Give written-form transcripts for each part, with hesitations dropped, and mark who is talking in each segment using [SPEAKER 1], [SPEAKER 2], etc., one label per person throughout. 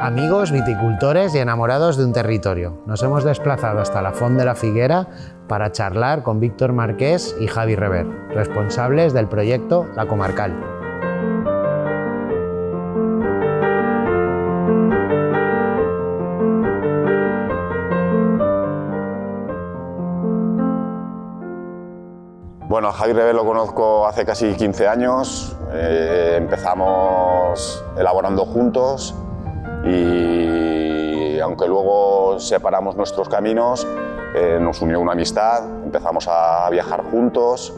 [SPEAKER 1] Amigos, viticultores y enamorados de un territorio, nos hemos desplazado hasta la Font de la Figuera para charlar con Víctor Marqués y Javi Rever, responsables del proyecto La Comarcal.
[SPEAKER 2] Bueno, a Javi Rever lo conozco hace casi 15 años, empezamos elaborando juntos y aunque luego separamos nuestros caminos, nos unió una amistad, empezamos a viajar juntos,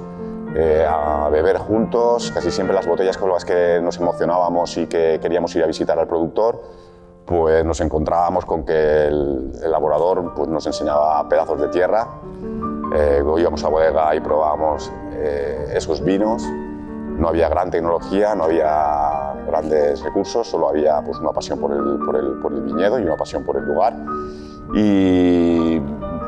[SPEAKER 2] a beber juntos, casi siempre las botellas con las que nos emocionábamos y que queríamos ir a visitar al productor, pues nos encontrábamos con que el elaborador pues, nos enseñaba pedazos de tierra. Íbamos a bodega y probábamos esos vinos. No había gran tecnología, no había grandes recursos, solo había pues, una pasión por el viñedo y una pasión por el lugar. Y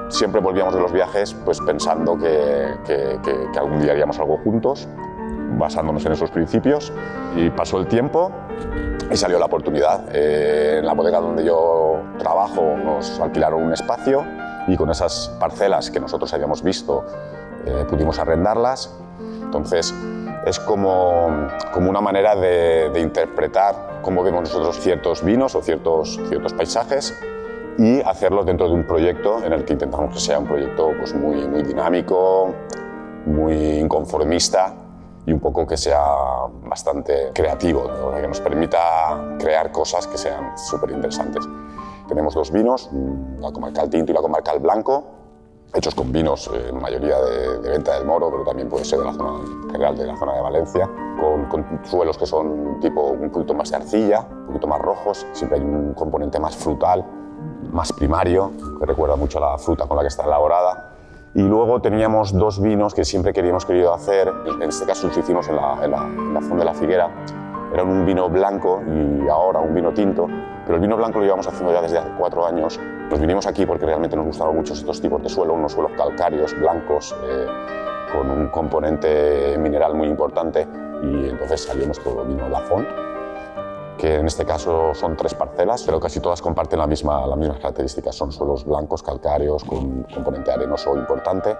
[SPEAKER 2] siempre volvíamos de los viajes pues, pensando que algún día haríamos algo juntos, basándonos en esos principios. Y pasó el tiempo y salió la oportunidad. En la bodega donde yo trabajo nos alquilaron un espacio y con esas parcelas que nosotros habíamos visto pudimos arrendarlas. Entonces es como una manera de interpretar cómo vemos nosotros ciertos vinos o ciertos paisajes y hacerlos dentro de un proyecto en el que intentamos que sea un proyecto pues, muy dinámico, muy inconformista y un poco que sea bastante creativo, ¿no? Que nos permita crear cosas que sean súper interesantes. Tenemos dos vinos, la Comarcal Tinto y la Comarcal Blanco, hechos con vinos, en mayoría de Venta del Moro, pero también puede ser de la zona general de la zona de Valencia, con suelos que son tipo un poquito más de arcilla, un poquito más rojos, siempre hay un componente más frutal, más primario, que recuerda mucho a la fruta con la que está elaborada. Y luego teníamos dos vinos que siempre habíamos querido hacer, en este caso los hicimos en la Font de la Figuera. Era un vino blanco y ahora un vino tinto, pero el vino blanco lo llevamos haciendo ya desde hace 4 años. Nos vinimos aquí porque realmente nos gustaban mucho estos tipos de suelo, unos suelos calcáreos, blancos, con un componente mineral muy importante, y entonces salió nuestro vino La Font, que en este caso son 3 parcelas, pero casi todas comparten las mismas características. Son suelos blancos, calcáreos, con un componente arenoso importante,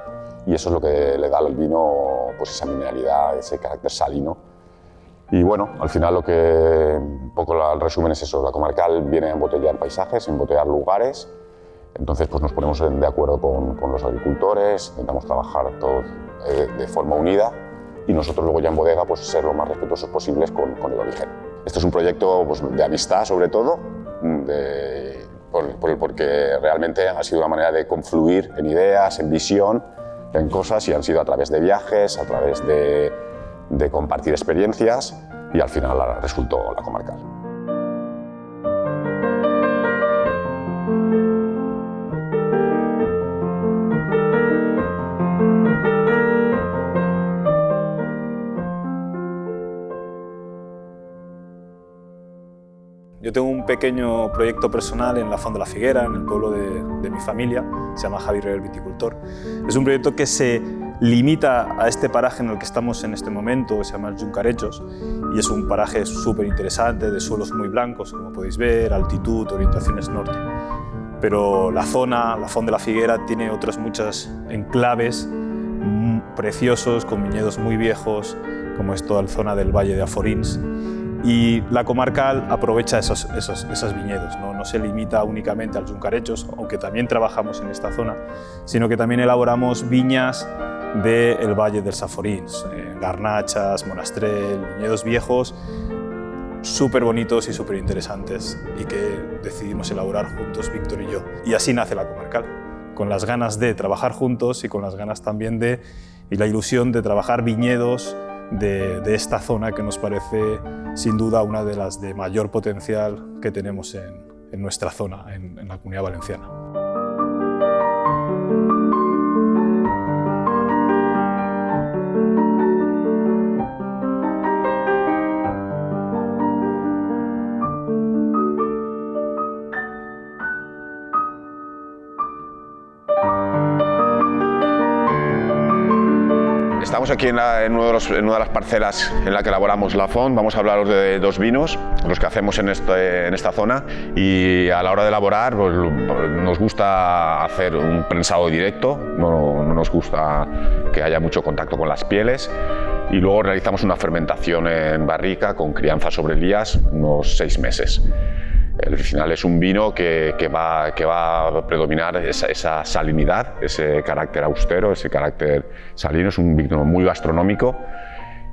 [SPEAKER 2] y eso es lo que le da al vino pues, esa mineralidad, ese carácter salino. Y bueno, al final lo que un poco el resumen es eso, la Comarcal viene a embotellar paisajes, a embotellar lugares, entonces pues nos ponemos de acuerdo con los agricultores, intentamos trabajar todos de forma unida y nosotros luego ya en bodega pues ser lo más respetuosos posibles con el origen. Esto es un proyecto pues, de amistad sobre todo, porque realmente ha sido una manera de confluir en ideas, en visión, en cosas, y han sido a través de viajes, a través de compartir experiencias, y al final resultó la Comarcal.
[SPEAKER 3] Yo tengo un pequeño proyecto personal en la Font de la Figuera, en el pueblo de mi familia, se llama Javi Rever Viticultor. Es un proyecto que se limita a este paraje en el que estamos en este momento, que se llama Juncarechos, y es un paraje súper interesante, de suelos muy blancos, como podéis ver, altitud, orientaciones norte. Pero la zona, la Font de la Figuera, tiene otras muchas enclaves preciosos, con viñedos muy viejos, como es toda la zona del Valle de Aforins. Y la Comarcal aprovecha esos viñedos, no se limita únicamente al Juncarechos, aunque también trabajamos en esta zona, sino que también elaboramos viñas del Valle dels Aforins, Garnachas, Monastrell, viñedos viejos, súper bonitos y súper interesantes, y que decidimos elaborar juntos Víctor y yo. Y así nace la Comarcal, con las ganas de trabajar juntos y con las ganas también y la ilusión de trabajar viñedos de esta zona que nos parece sin duda una de las de mayor potencial que tenemos en nuestra zona, en la Comunidad Valenciana.
[SPEAKER 2] Estamos aquí en una de las parcelas en la que elaboramos la Font. Vamos a hablaros de 2 vinos, los que hacemos en esta zona, y a la hora de elaborar pues, nos gusta hacer un prensado directo, no nos gusta que haya mucho contacto con las pieles, y luego realizamos una fermentación en barrica con crianza sobre lías unos 6 meses. Al final es un vino que va a predominar esa salinidad, ese carácter austero, ese carácter salino. Es un vino muy gastronómico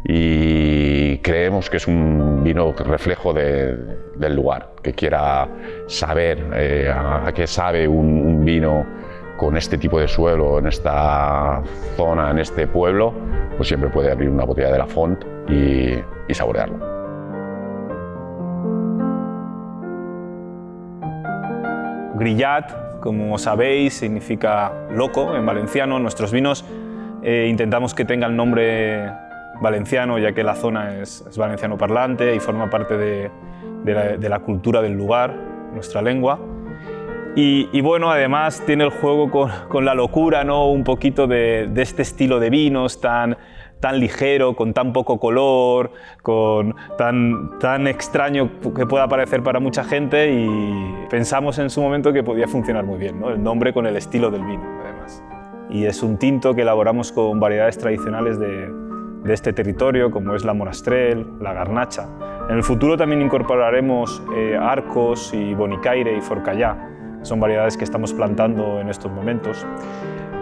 [SPEAKER 2] y creemos que es un vino reflejo del lugar, que quiera saber a qué sabe un vino con este tipo de suelo, en esta zona, en este pueblo, pues siempre puede abrir una botella de la Font y saborearlo.
[SPEAKER 3] Grillat, como sabéis, significa loco en valenciano. Nuestros vinos intentamos que tengan nombre valenciano, ya que la zona es valenciano parlante y forma parte de la cultura del lugar, nuestra lengua. Y bueno, además tiene el juego con la locura, ¿no? Un poquito de este estilo de vinos tan ligero, con tan poco color, tan extraño que pueda parecer para mucha gente, y pensamos en su momento que podía funcionar muy bien, ¿no? El nombre con el estilo del vino, además. Y es un tinto que elaboramos con variedades tradicionales de este territorio, como es la Monastrell, la Garnacha. En el futuro también incorporaremos Arcos y Bonicaire y Forcallà. Son variedades que estamos plantando en estos momentos.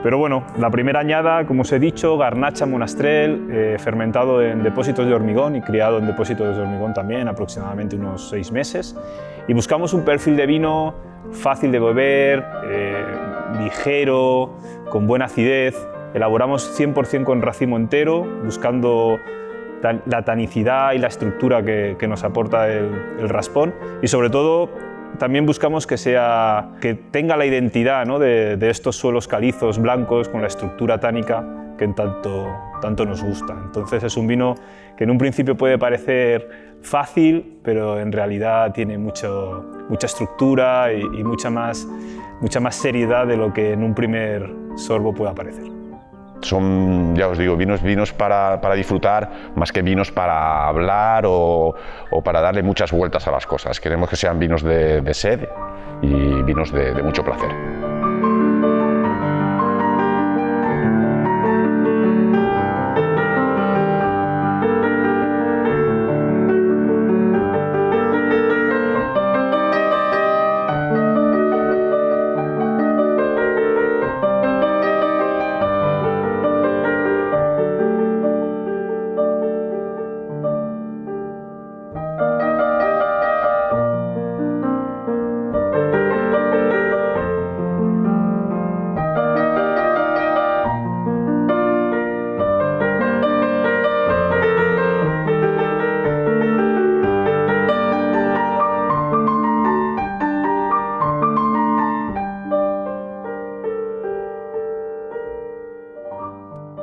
[SPEAKER 3] Pero bueno, la primera añada, como os he dicho, Garnacha Monastrell, fermentado en depósitos de hormigón y criado en depósitos de hormigón también, aproximadamente unos 6 meses. Y buscamos un perfil de vino fácil de beber, ligero, con buena acidez. Elaboramos 100% con racimo entero, buscando la tanicidad y la estructura que nos aporta el raspón, y sobre todo también buscamos que tenga la identidad, ¿no? de estos suelos calizos blancos con la estructura tánica que tanto nos gusta. Entonces es un vino que en un principio puede parecer fácil, pero en realidad tiene mucha estructura y mucha más seriedad de lo que en un primer sorbo pueda parecer.
[SPEAKER 2] Son, ya os digo, vinos para disfrutar, más que vinos para hablar o para darle muchas vueltas a las cosas. Queremos que sean vinos de sed y vinos de mucho placer.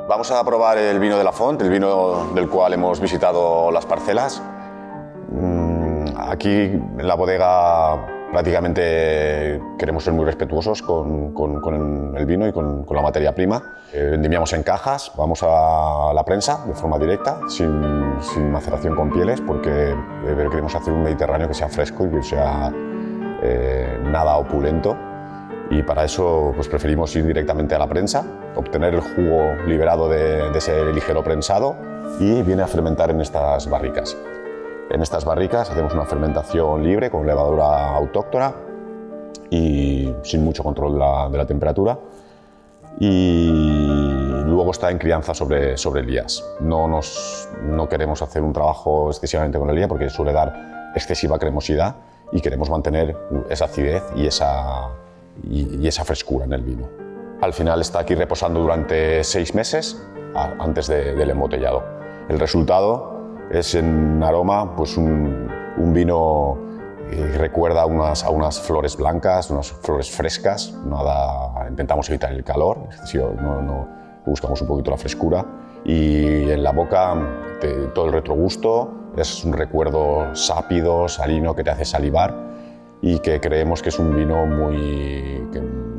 [SPEAKER 2] Vamos a probar el vino de la Font, el vino del cual hemos visitado las parcelas. Aquí en la bodega prácticamente queremos ser muy respetuosos con el vino y con la materia prima. Vendimiamos en cajas, vamos a la prensa de forma directa, sin maceración con pieles, porque queremos hacer un Mediterráneo que sea fresco y que sea nada opulento. Y para eso pues preferimos ir directamente a la prensa, obtener el jugo liberado de ese ligero prensado, y viene a fermentar en estas barricas. En estas barricas hacemos una fermentación libre con levadura autóctona y sin mucho control de la temperatura, y luego está en crianza sobre lías. No queremos hacer un trabajo excesivamente con la lía porque suele dar excesiva cremosidad, y queremos mantener esa acidez y esa frescura en el vino. Al final está aquí reposando durante 6 meses antes del embotellado. El resultado es en aroma pues un vino que recuerda a unas flores blancas, unas flores frescas. Intentamos evitar el calor, buscamos un poquito la frescura, y en la boca todo el retrogusto es un recuerdo sápido, salino, que te hace salivar, y que creemos que es un vino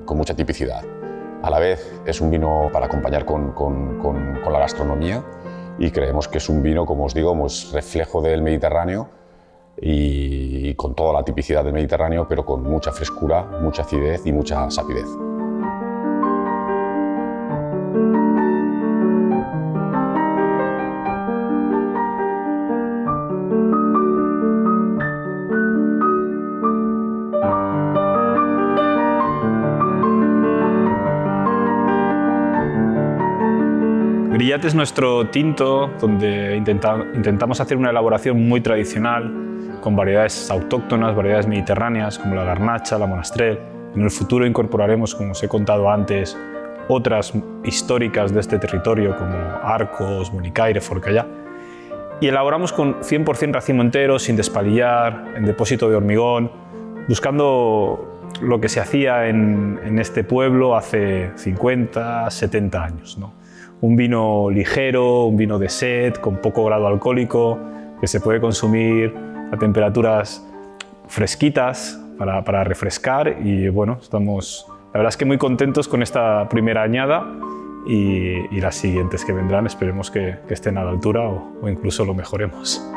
[SPEAKER 2] con mucha tipicidad. A la vez es un vino para acompañar con la gastronomía y creemos que es un vino, como os digo, pues, reflejo del Mediterráneo y con toda la tipicidad del Mediterráneo, pero con mucha frescura, mucha acidez y mucha sapidez.
[SPEAKER 3] Grillat es nuestro tinto donde intentamos hacer una elaboración muy tradicional con variedades autóctonas, variedades mediterráneas como la garnacha, la monastrell. En el futuro incorporaremos, como os he contado antes, otras históricas de este territorio como Arcos, Bonicaire, Forcallá. Y elaboramos con 100% racimo entero, sin despalillar, en depósito de hormigón, buscando lo que se hacía en este pueblo hace 50, 70 años, ¿no? Un vino ligero, un vino de sed, con poco grado alcohólico, que se puede consumir a temperaturas fresquitas para refrescar. Y bueno, estamos, la verdad es que muy contentos con esta primera añada y las siguientes que vendrán. Esperemos que estén a la altura o incluso lo mejoremos.